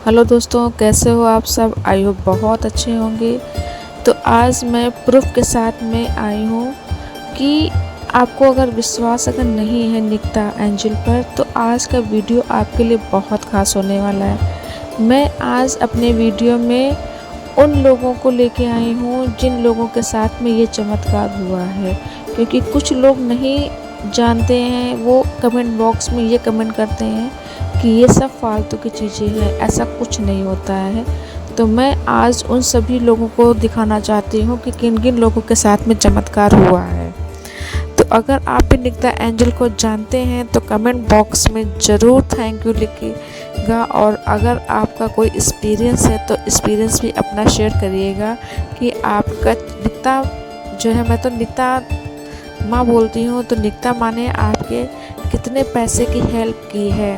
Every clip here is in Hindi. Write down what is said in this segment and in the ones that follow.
हेलो दोस्तों, कैसे हो आप सब। आई होप बहुत अच्छे होंगे। तो आज मैं प्रूफ के साथ में आई हूँ कि आपको अगर विश्वास अगर नहीं है निकिता एंजल पर, तो आज का वीडियो आपके लिए बहुत ख़ास होने वाला है। मैं आज अपने वीडियो में उन लोगों को लेके आई हूँ जिन लोगों के साथ में ये चमत्कार हुआ है, क्योंकि कुछ लोग नहीं जानते हैं, वो कमेंट बॉक्स में ये कमेंट करते हैं कि ये सब फालतू की चीज़ें हैं, ऐसा कुछ नहीं होता है। तो मैं आज उन सभी लोगों को दिखाना चाहती हूँ कि किन किन लोगों के साथ में चमत्कार हुआ है। तो अगर आप भी निकिता एंजल को जानते हैं तो कमेंट बॉक्स में ज़रूर थैंक यू लिखिएगा, और अगर आपका कोई एक्सपीरियंस है तो एक्सपीरियंस भी अपना शेयर करिएगा कि आपका निकिता जो है, मैं तो निकिता माँ बोलती हूँ, तो निकिता माँ ने आपके कितने पैसे की हेल्प की है।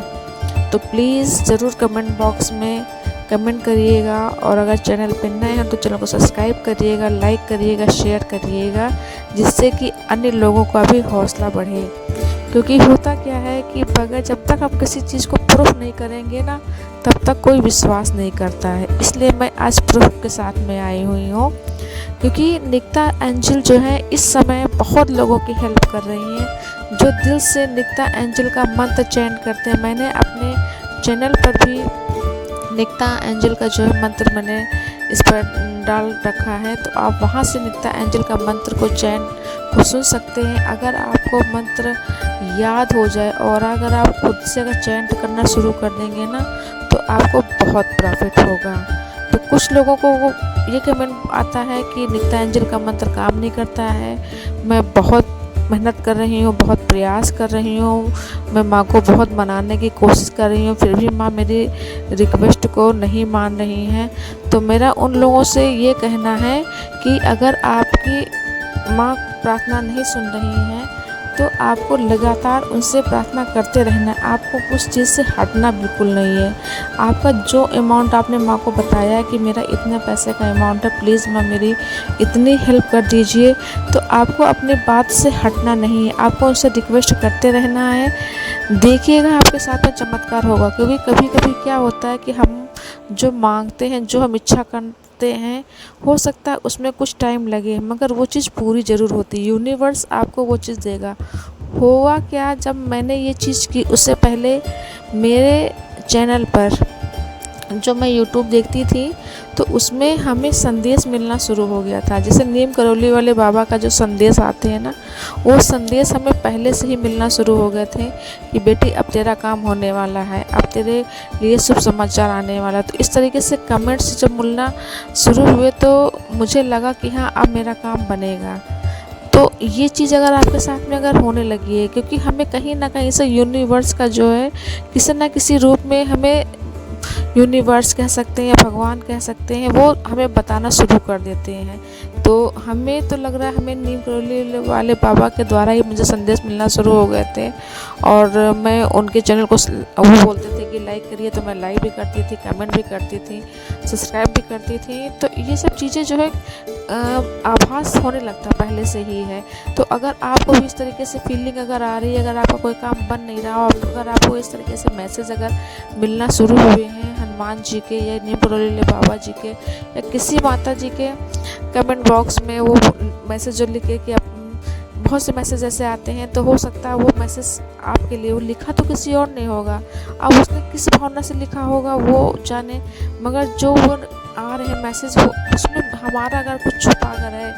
तो प्लीज़ ज़रूर कमेंट बॉक्स में कमेंट करिएगा, और अगर चैनल पर नए हैं तो चैनल को सब्सक्राइब करिएगा, लाइक करिएगा, शेयर करिएगा, जिससे कि अन्य लोगों का भी हौसला बढ़े। क्योंकि होता क्या है कि बगैर जब तक आप किसी चीज़ को प्रूफ नहीं करेंगे ना, तब तक कोई विश्वास नहीं करता है। इसलिए मैं आज प्रूफ के साथ में आई हुई हूँ, क्योंकि निकिता एंजल जो है इस समय बहुत लोगों की हेल्प कर रही हैं जो दिल से निकिता एंजल का मंत्र चैंट करते हैं। मैंने अपने चैनल पर भी निकिता एंजल का जो है मंत्र मैंने इस पर डाल रखा है, तो आप वहां से निकिता एंजल का मंत्र को चैंट को सुन सकते हैं। अगर आपको मंत्र याद हो जाए और अगर आप खुद से अगर चैंट करना शुरू कर देंगे ना, तो आपको बहुत प्रॉफिट होगा। तो कुछ लोगों को ये कमेंट आता है कि निकिता एंजल का मंत्र काम नहीं करता है। मैं बहुत मेहनत कर रही हूँ, बहुत प्रयास कर रही हूँ, मैं माँ को बहुत मनाने की कोशिश कर रही हूँ, फिर भी माँ मेरी रिक्वेस्ट को नहीं मान रही हैं। तो मेरा उन लोगों से ये कहना है कि अगर आपकी माँ प्रार्थना नहीं सुन रही हैं तो आपको लगातार उनसे प्रार्थना करते रहना है। आपको उस चीज़ से हटना बिल्कुल नहीं है। आपका जो अमाउंट आपने माँ को बताया है कि मेरा इतना पैसे का अमाउंट है, प्लीज़ माँ मेरी इतनी हेल्प कर दीजिए, तो आपको अपनी बात से हटना नहीं है। आपको उनसे रिक्वेस्ट करते रहना है। देखिएगा आपके साथ में चमत्कार होगा। क्योंकि कभी कभी क्या होता है कि हम जो मांगते हैं, जो हम इच्छा करते हैं, हो सकता है उसमें कुछ टाइम लगे, मगर वो चीज़ पूरी ज़रूर होती है। यूनिवर्स आपको वो चीज़ देगा। हुआ क्या, जब मैंने ये चीज़ की उससे पहले मेरे चैनल पर जो मैं यूट्यूब देखती थी, तो उसमें हमें संदेश मिलना शुरू हो गया था। जैसे नीम करौली वाले बाबा का जो संदेश आते हैं ना, वो संदेश हमें पहले से ही मिलना शुरू हो गए थे कि बेटी अब तेरा काम होने वाला है, अब तेरे लिए शुभ समाचार आने वाला है। तो इस तरीके से कमेंट्स जब मिलना शुरू हुए तो मुझे लगा कि हाँ अब मेरा काम बनेगा। तो ये चीज़ अगर आपके साथ में अगर होने लगी है, क्योंकि हमें कहीं ना कहीं से यूनिवर्स का जो है किसी न किसी रूप में, हमें यूनिवर्स कह सकते हैं या भगवान कह सकते हैं, वो हमें बताना शुरू कर देते हैं। तो हमें तो लग रहा है हमें नीम करौली वाले बाबा के द्वारा ही मुझे संदेश मिलना शुरू हो गए थे, और मैं उनके चैनल को वो बोलते थे कि लाइक करिए, तो मैं लाइक भी करती थी, कमेंट भी करती थी, सब्सक्राइब भी करती थी। तो ये सब चीज़ें जो है आभास होने लगता पहले से ही है। तो अगर आपको भी इस तरीके से फीलिंग अगर आ रही है, अगर आपका कोई काम बन नहीं रहा, और अगर आपको इस तरीके से मैसेज अगर मिलना शुरू हुए हैं हनुमान जी के या नीम करौली बाबा जी के या किसी माता जी के, कमेंट बॉक्स में वो मैसेज जो लिखे कि आप, बहुत से मैसेज ऐसे आते हैं, तो हो सकता है वो मैसेज आपके लिए, वो लिखा तो किसी और नहीं होगा, अब उसने किस भावना से लिखा होगा वो जाने, मगर जो वो आ रहे हैं मैसेज, वो उसमें हमारा अगर कुछ छुपा कर है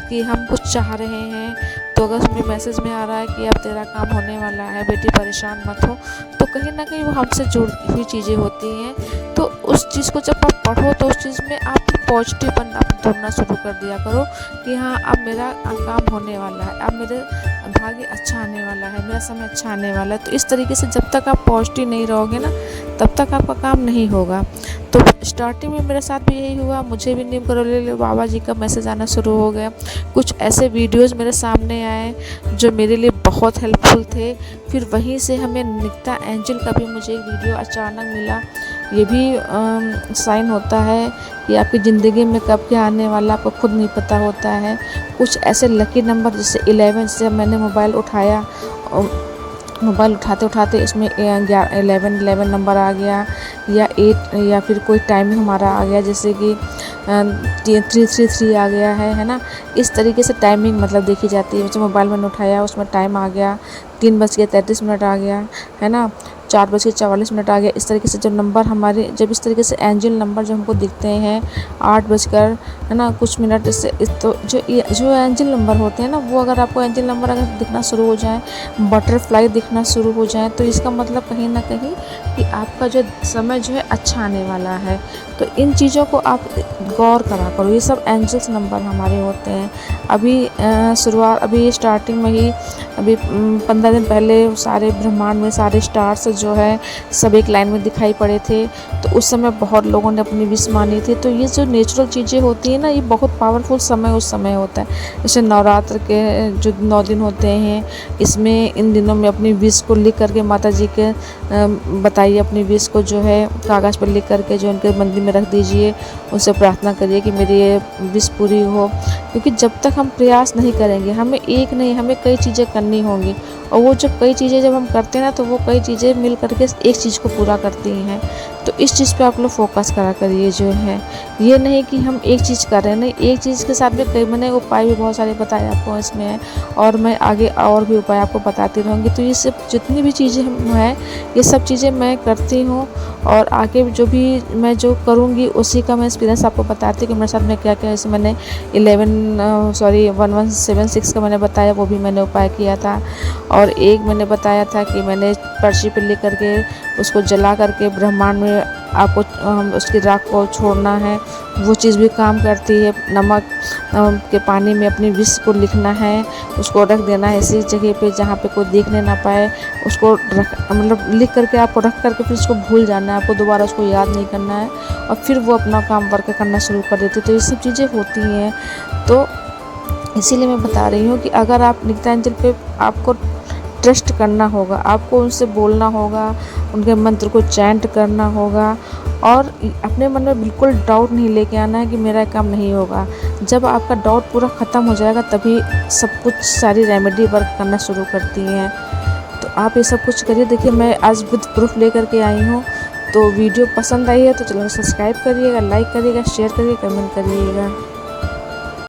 कि हम कुछ चाह रहे हैं, तो अगर उसमें मैसेज में आ रहा है कि अब तेरा काम होने वाला है, बेटी परेशान मत हो, तो कहीं ना कहीं वो हमसे जुड़ी हुई चीज़ें होती हैं। तो उस चीज़ को जब आप पढ़ो तो उस चीज़ में आप पॉजिटिव बनना ढूंढना शुरू कर दिया करो कि हाँ अब मेरा काम होने वाला है, अब मेरे भाग्य अच्छा आने वाला है, मेरा समय अच्छा आने वाला है। तो इस तरीके से जब तक आप पॉजिटिव नहीं रहोगे ना, तब तक आपका काम नहीं होगा। तो स्टार्टिंग में मेरे साथ भी यही हुआ, मुझे भी नीम करौली बाबा जी का मैसेज आना शुरू हो गया। कुछ ऐसे वीडियोज़ मेरे सामने आए जो मेरे लिए बहुत हेल्पफुल थे। फिर वहीं से हमें निकिता एंजल का भी मुझे एक वीडियो अचानक मिला। ये भी साइन होता है कि आपकी ज़िंदगी में कब क्या आने वाला आपको खुद नहीं पता होता है। कुछ ऐसे लकी नंबर जैसे 11 से मैंने मोबाइल उठाया मोबाइल उठाते उठाते इसमें 11 नंबर आ गया या 8 या फिर कोई टाइमिंग हमारा आ गया, जैसे कि 333 आ गया है ना। इस तरीके से टाइमिंग मतलब देखी जाती है। जब मोबाइल मैंने उठाया उसमें टाइम आ गया 3:33 आ गया है ना, 4:44 आ गया। इस तरीके से जो नंबर हमारे, जब इस तरीके से एंजल नंबर जो हमको दिखते हैं 8 बजकर है ना कुछ मिनट से, तो जो एंजल नंबर होते हैं ना, वो अगर आपको एंजल नंबर अगर दिखना शुरू हो जाए, बटरफ्लाई दिखना शुरू हो जाए, तो इसका मतलब कहीं ना कहीं कि आपका जो समय जो है अच्छा आने वाला है। तो इन चीज़ों को आप गौर करा करो, ये सब एंजल्स नंबर हमारे होते हैं। अभी स्टार्टिंग में ही अभी 15 दिन पहले सारे ब्रह्मांड में सारे स्टार्स जो है सब एक लाइन में दिखाई पड़े थे, तो उस समय बहुत लोगों ने अपनी विश मानी थी। तो ये जो नेचुरल चीज़ें होती हैं ना, ये बहुत पावरफुल समय उस समय होता है। जैसे नवरात्र के जो 9 दिन होते हैं, इसमें इन दिनों में अपनी विश को लिख करके माता जी के बताइए, अपनी विश को जो है कागज़ पर लिख करके जो उनके मंदिर में रख दीजिए, उनसे प्रार्थना करिए कि मेरी ये विश पूरी हो। क्योंकि जब तक हम प्रयास नहीं करेंगे, हमें एक नहीं हमें कई चीज़ें करनी होंगी, और वो जब कई चीज़ें जब हम करते हैं ना, तो वो कई चीज़ें मिल करके एक चीज़ को पूरा करती हैं। तो इस चीज़ पे आप लोग फोकस करा करिए जो है, ये नहीं कि हम एक चीज़ कर रहे हैं, नहीं, एक चीज़ के साथ में कई मैंने उपाय भी बहुत सारे बताए आपको इसमें है, और मैं आगे और भी उपाय आपको बताती रहूँगी। तो ये सब जितनी भी चीज़ें हैं, ये सब चीज़ें मैं करती हूँ, और आगे जो भी मैं जो करूँगी उसी का मैं एक्सपीरियंस आपको बताती हूँ कि मेरे साथ में क्या क्या। जैसे मैंने 1176 का मैंने बताया, वो भी मैंने उपाय किया था। और एक मैंने बताया था कि मैंने पर्ची पे लिख करके उसको जला करके ब्रह्मांड में आपको उसकी राख को छोड़ना है, वो चीज़ भी काम करती है। नमक के पानी में अपनी विश को लिखना है, उसको रख देना है ऐसी जगह पे जहाँ पे कोई देखने ना पाए, उसको मतलब लिख करके आपको रख करके फिर उसको भूल जाना है, आपको दोबारा उसको याद नहीं करना है, और फिर वो अपना काम वर्क करना शुरू कर देती है। तो ये सब चीज़ें होती हैं। तो इसीलिए मैं बता रही हूँ कि अगर आप निकिता एंजल पे आपको ट्रस्ट करना होगा, आपको उनसे बोलना होगा, उनके मंत्र को चैंट करना होगा, और अपने मन में बिल्कुल डाउट नहीं लेके आना है कि मेरा काम नहीं होगा। जब आपका डाउट पूरा ख़त्म हो जाएगा, तभी सब कुछ सारी रेमेडी वर्क करना शुरू करती हैं। तो आप ये सब कुछ करिए। देखिए, मैं आज विद प्रूफ लेकर के आई हूँ। तो वीडियो पसंद आई है तो चलो सब्सक्राइब करिएगा, लाइक करिएगा, शेयर करिएगा, कमेंट करिएगा।